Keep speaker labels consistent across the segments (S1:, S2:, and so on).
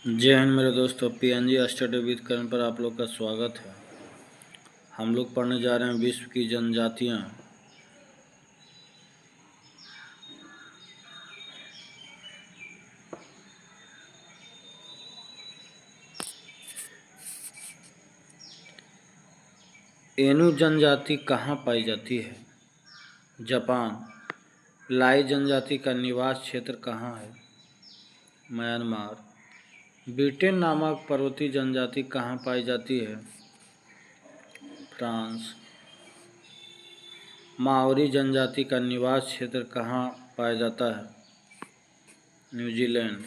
S1: जय हिंद मेरे दोस्तों, पीएनजी स्टडी विद करण पर आप लोग का स्वागत है। हम लोग पढ़ने जा रहे हैं विश्व की जनजातियां। एनु जनजाति कहाँ पाई जाती है? जापान। लाई जनजाति का निवास क्षेत्र कहाँ है? म्यांमार। ब्रिटेन नामक पर्वतीय जनजाति कहाँ पाई जाती है? फ्रांस। माओरी जनजाति का निवास क्षेत्र कहाँ पाया जाता है? न्यूजीलैंड।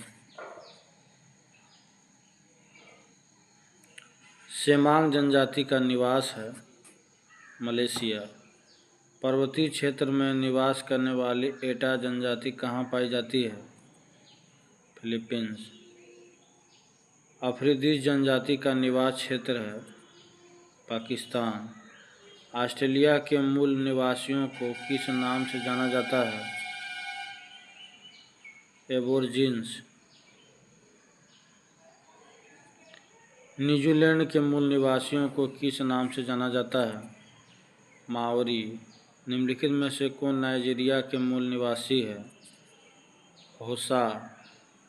S1: सेमांग जनजाति का निवास है मलेशिया। पर्वतीय क्षेत्र में निवास करने वाली एटा जनजाति कहाँ पाई जाती है? फिलीपींस। अफ्रीदी जनजाति का निवास क्षेत्र है पाकिस्तान। ऑस्ट्रेलिया के मूल निवासियों को किस नाम से जाना जाता है? एबोरिजिन्स। न्यूजीलैंड के मूल निवासियों को किस नाम से जाना जाता है? माओरी। निम्नलिखित में से कौन नाइजीरिया के मूल निवासी है? होसा।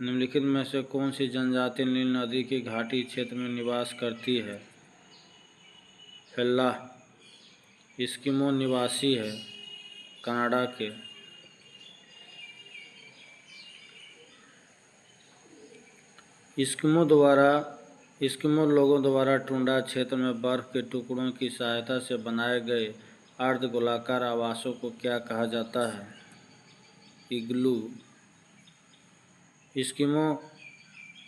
S1: निम्नलिखित में से कौन सी जनजाति नील नदी की घाटी क्षेत्र में निवास करती है? फेल्लाह। एस्किमो निवासी है कनाडा के। एस्किमो लोगों द्वारा टुंड्रा क्षेत्र में बर्फ के टुकड़ों की सहायता से बनाए गए अर्धगोलाकार आवासों को क्या कहा जाता है? इग्लू। एस्किमो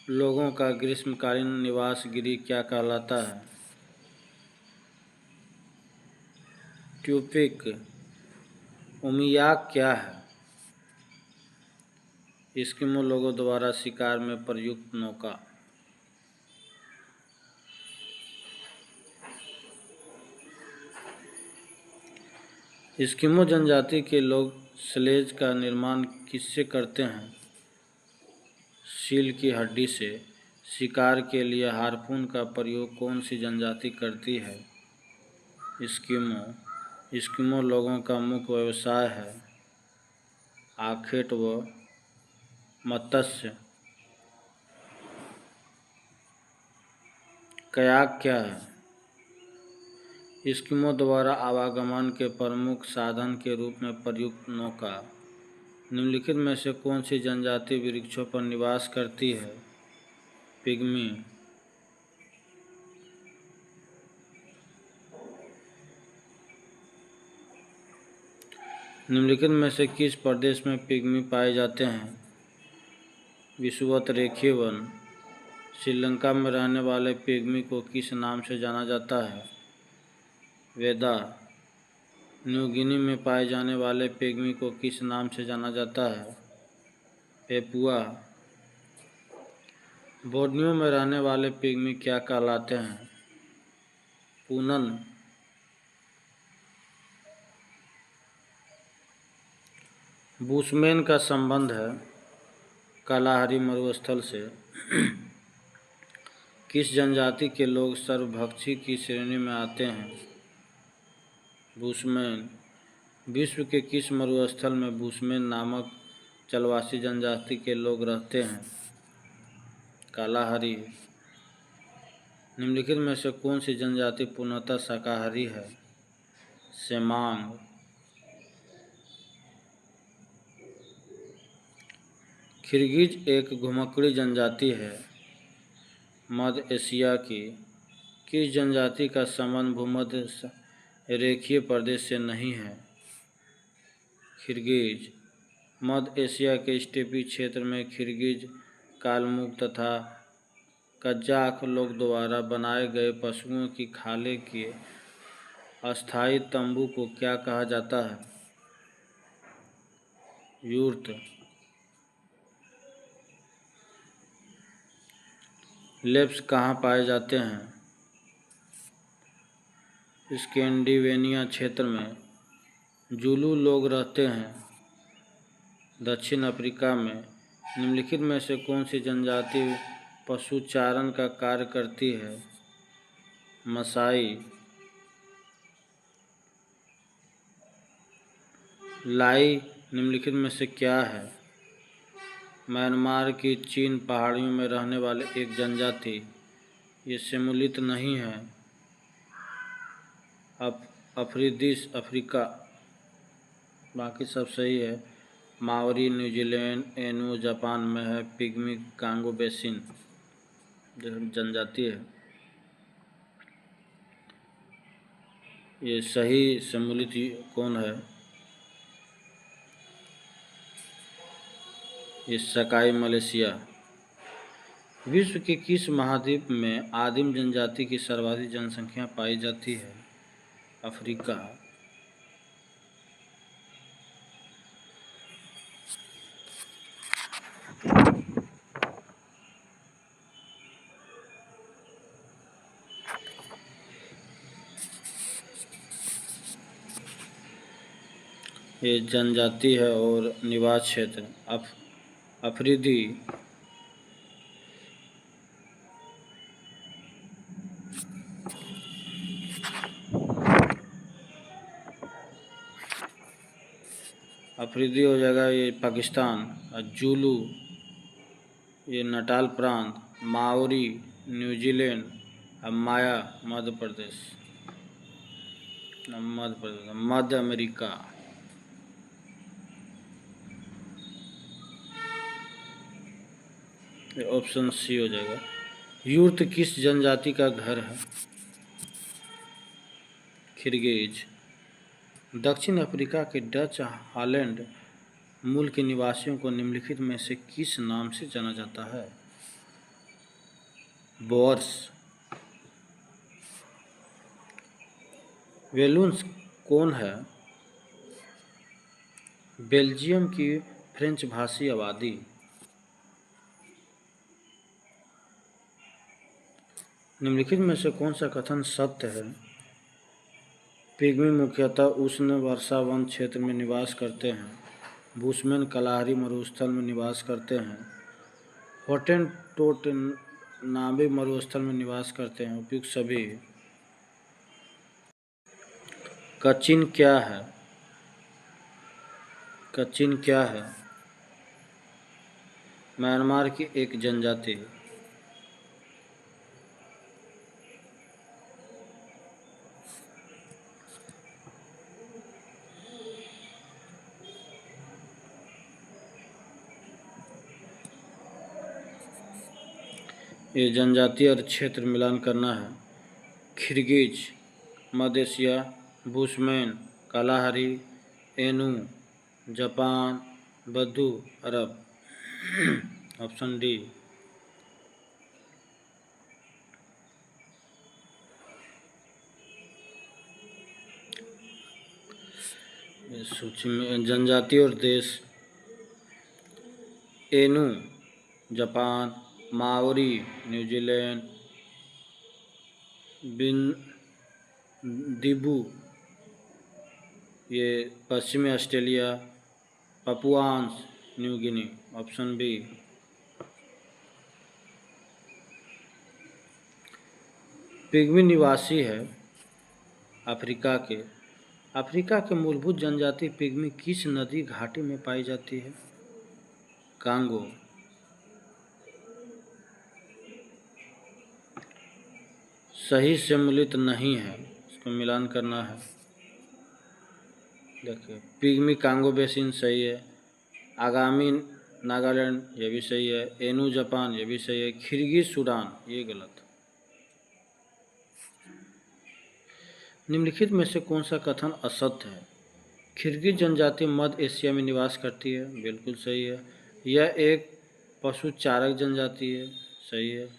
S1: लोगों का ग्रीष्मकालीन निवास गृह क्या कहलाता है? ट्यूपिक। उमियाक क्या है? एस्किमो लोगों द्वारा शिकार में प्रयुक्त नौका। एस्किमो जनजाति के लोग स्लेज का निर्माण किससे करते हैं? सील की हड्डी से। शिकार के लिए हार्पून का प्रयोग कौन सी जनजाति करती है? एस्किमो। एस्किमो लोगों का मुख्य व्यवसाय है आखेट व मत्स्य। कयाक क्या है? एस्किमो द्वारा आवागमन के प्रमुख साधन के रूप में प्रयुक्त नौका। निम्नलिखित में से कौन सी जनजाति वृक्षों पर निवास करती है? पिग्मी। निम्नलिखित में से किस प्रदेश में पिग्मी पाए जाते हैं? विषुवत-रेखीय वन। श्रीलंका में रहने वाले पिग्मी को किस नाम से जाना जाता है? वेदा। न्यू गिनी में पाए जाने वाले पिग्मी को किस नाम से जाना जाता है? पेपुआ। बोर्नियो में रहने वाले पिग्मी क्या कहलाते हैं? पूनन। बुशमैन का संबंध है कालाहारी मरुस्थल से। किस जनजाति के लोग सर्वभक्षी की श्रेणी में आते हैं? बुशमैन। विश्व के किस मरुस्थल में बुशमैन नामक जलवासी जनजाति के लोग रहते हैं? कालाहारी। निम्नलिखित में से कौन सी जनजाति पूर्णतः शाकाहारी है? सेमांग। किर्गिज एक घुमक्कड़ी जनजाति है मध्य एशिया की। किस जनजाति का संबंध भूमध्य रेखीय प्रदेश से नहीं है? किर्गिज। मध्य एशिया के स्टेपी क्षेत्र में किर्गिज कालमुख तथा कज़ाक लोग द्वारा बनाए गए पशुओं की खाल के अस्थायी तंबू को क्या कहा जाता है? यूर्त। लेप्स कहाँ पाए जाते हैं? स्कैंडिनेविया क्षेत्र में। जुलू लोग रहते हैं दक्षिण अफ्रीका में। निम्नलिखित में से कौन सी जनजाति पशुचारण का कार्य करती है। मसाई लाई निम्नलिखित में से क्या है? म्यांमार की चीन पहाड़ियों में रहने वाले एक जनजाति। ये सम्मिलित नहीं है। अफ्रीदी अफ्रीका, बाकी सब सही है। माओरी न्यूजीलैंड, एनू जापान में है। पिग्मी कांगो बेसिन जनजाति है। ये सही सम्मिलित कौन है? ये सकाई मलेशिया। विश्व के किस महाद्वीप में आदिम जनजाति की सर्वाधिक जनसंख्या पाई जाती है? अफ्रीका। ये जनजाति है और निवास क्षेत्र अफरीदी। अफरीदी हो जाएगा ये पाकिस्तान। और जूलू ये नटाल प्रांत। Maori New Zealand. और माया मध्य प्रदेश, मध्य अमेरिका। ये ऑप्शन सी हो जाएगा। यूर्त किस जनजाति का घर है? किर्गिज। दक्षिण अफ्रीका के डच हॉलैंड मूल के निवासियों को निम्नलिखित में से किस नाम से जाना जाता है? बोअर्स। वेलून्स कौन है? बेल्जियम की फ्रेंच भाषी आबादी। निम्नलिखित में से कौन सा कथन सत्य है? पिग्मी मुख्यतः उष्ण वर्षावन क्षेत्र में निवास करते हैं। बुशमैन कलाहरी मरुस्थल में निवास करते हैं। हॉटेनटोट नाबी मरुस्थल में निवास करते हैं। उपयुक्त सभी। कचिन क्या है? कचिन क्या है? म्यांमार की एक जनजाति। ये जनजाति और क्षेत्र मिलान करना है। किर्गिज, मध्य Asia, Bushman, Kalahari, Ainu, Japan, बद्दू, अरब। Option D. इस सूची में जनजाति और देश। एनू जापान, माओरी न्यूजीलैंड, दिबू ये पश्चिमी Australia, Papuans New Guinea. Option B. Pygmy निवासी है अफ्रीका के। अफ्रीका के मूलभूत जनजाति पिग्मी किस नदी घाटी में पाई जाती है? कांगो। सही सम्मिलित नहीं है, इसको मिलान करना है। देखिए पिग्मी कांगो बेसिन सही है। आगामी नागालैंड ये भी सही है। एनू जापान ये भी सही है। किर्गिज सूडान ये गलत। निम्नलिखित में से कौन सा कथन असत्य है? किर्गिज जनजाति मध्य एशिया में निवास करती है। बिल्कुल सही है। यह एक पशुचारक जनजाति है। सही है।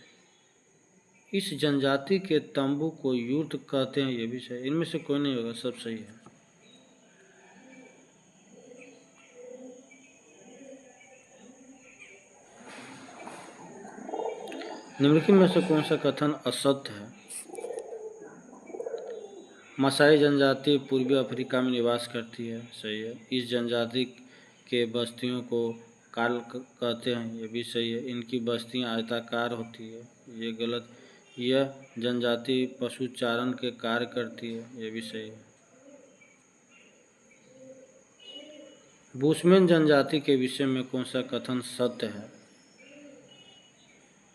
S1: इस जनजाति के तंबू को यूर्त कहते हैं। ये भी सही। इनमें से कोई नहीं होगा, सब सही है। निम्नलिखित में से कौन सा कथन असत्य है? मसाई जनजाति पूर्वी अफ्रीका में निवास करती है। सही है। इस जनजाति के बस्तियों को काल कहते हैं, ये भी सही है। इनकी बस्तियां आयताकार होती है, ये गलत। यह जनजाति पशुचारण के कार्य करती है, ये भी सही है। बुशमैन जनजाति के विषय में कौन सा कथन सत्य है?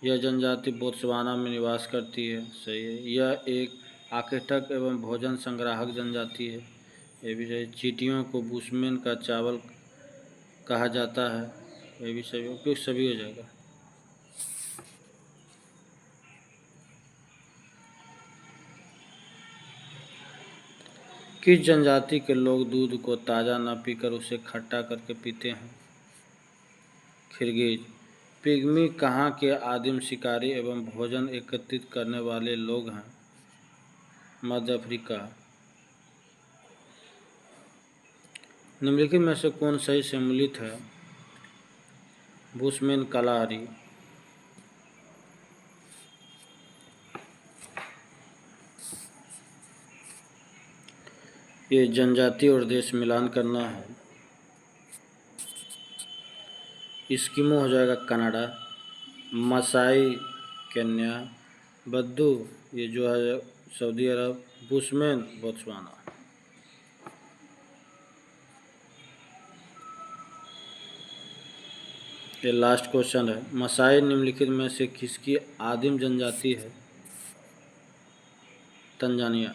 S1: यह जनजाति बोत्सवाना में निवास करती है, सही है। यह एक आकेटक एवं भोजन संग्राहक जनजाति है, ये भी सही। चींटियों को बुशमैन का चावल कहा जाता है, ये भी सही। उपयुक्त सभी हो जाएगा। किस जनजाति के लोग दूध को ताज़ा न पीकर उसे खट्टा करके पीते हैं? किर्गिज। पिग्मी कहाँ के आदिम शिकारी एवं भोजन एकत्रित करने वाले लोग हैं? मध्य अफ्रीका। निम्नलिखित में से कौन सही सम्मिलित है? बुशमैन कलाहरी। ये जनजाति और देश मिलान करना है। इस्किमो हो जाएगा कनाडा। मसाई केन्या। बद्दू ये जो है सऊदी अरब। Bushman Botswana. ये लास्ट क्वेश्चन है। मसाई निम्नलिखित में से किसकी आदिम जनजाति है? तंजानिया।